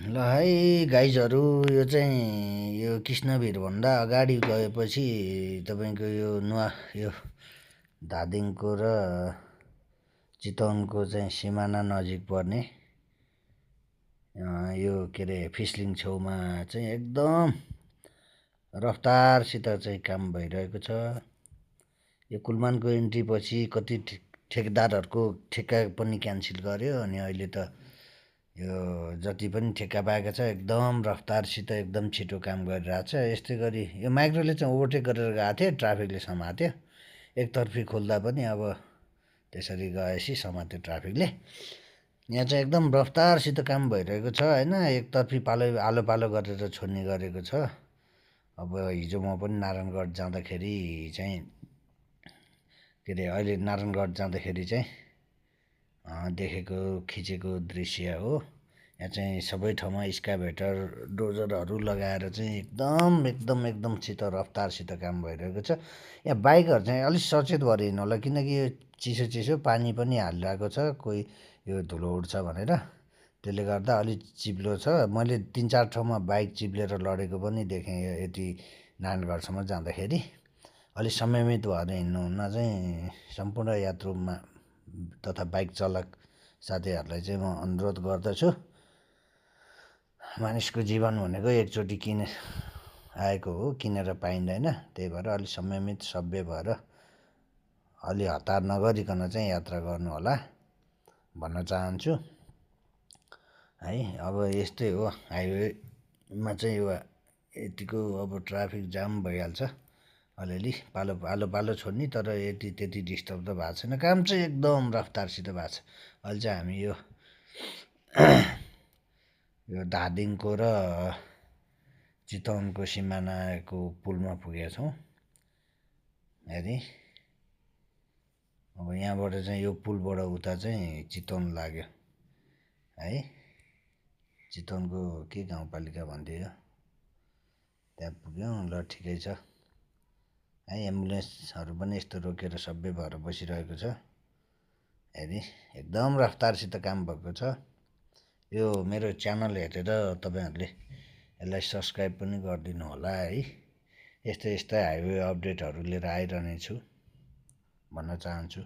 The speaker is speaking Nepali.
ल है गाइजहरू यो चाहिँ यो कृष्णवीरभन्दा अगाडि गएपछि तपाईँको यो यो धादिङको र चितवनको चाहिँ सिमाना नजिक पर्ने यो के अरे फिसलिङ छेउमा चाहिँ एकदम रफ्तारसित चाहिँ काम भइरहेको छ। यो कुलमानको इन्ट्री पछि कति ठेकेदारहरूको ठेक्का पनि क्यान्सल गर्यो अनि अहिले त यो जति पनि ठेक्का पाएको छ एकदम रफ्तारसित एकदम छिटो काम गरिरहेछ। यस्तै गरी यो माइक्रोले चाहिँ ओभरटेक गरेर गएको थियो, ट्राफिकले समात्यो। एकतर्फी खोल्दा पनि अब त्यसरी गएपछि समात्यो ट्राफिकले। यहाँ चाहिँ एकदम रफ्तारसित काम भइरहेको छ होइन। एकतर्फी आलो पालो गरेर छोड्ने गरेको छ। अब हिजो म पनि नारायणगढ जाँदाखेरि चाहिँ के अरे अहिले नारायणगढ जाँदाखेरि चाहिँ देखेको खिचेको दृश्य हो। यहाँ चाहिँ सबै ठाउँमा स्काभेटर डोजरहरू लगाएर चाहिँ एकदम छिटो रफ्तारसित काम भइरहेको छ। यहाँ बाइकहरू चाहिँ अलिक सचेत भएर हिँड्नु होला, किनकि यो चिसो पानी पनि हालिरहेको छ, कोही यो धुलो उड्छ भनेर। त्यसले गर्दा अलिक चिप्लो छ। मैले 3-4 ठाउँमा बाइक चिप्लेर लडेको पनि देखेँ यति नारायणगढसम्म जाँदाखेरि। अलिक संयमित भएर हिँड्नुहुन चाहिँ सम्पूर्ण यात्रुमा तथा बाइक चालक साथीहरूलाई चाहिँ म अनुरोध गर्दछु। मानिसको जीवन भनेको एकचोटि आएको हो, किनेर पाइँदैन। त्यही भएर अलिक संयमित सभ्य भएर अलि हतार नगरिकन चाहिँ यात्रा गर्नु होला भन्न चाहन्छु है। अब यस्तै हो, हाइवेमा चाहिँ यो यतिको अब ट्राफिक जाम भइहाल्छ अलिअलि पालो छोड्ने, तर त्यति डिस्टर्ब त भएको छैन। काम चाहिँ एकदम रफ्तारसित भएको छ। अहिले चाहिँ हामी यो धादिङको र चितवनको सिमानाको पुलमा पुगेका छौँ हेरी। अब यहाँबाट चाहिँ यो पुलबाट उता चाहिँ चितवन लाग्यो है। चितवनको के गाउँपालिका भन्थ्यो, त्यहाँ पुग्यौँ। ल ठिकै छ है। एम्बुलेन्सहरू पनि यस्तो रोकेर सबै भएर बसिरहेको छ हेरी। एकदम रफ्तारसित काम भएको छ। यो मेरो च्यानल हेरेर तपाईँहरूले यसलाई सब्सक्राइब पनि गरिदिनु होला है। यस्तै हाइवे अपडेटहरू लिएर आइरहनेछु भन्न चाहन्छु।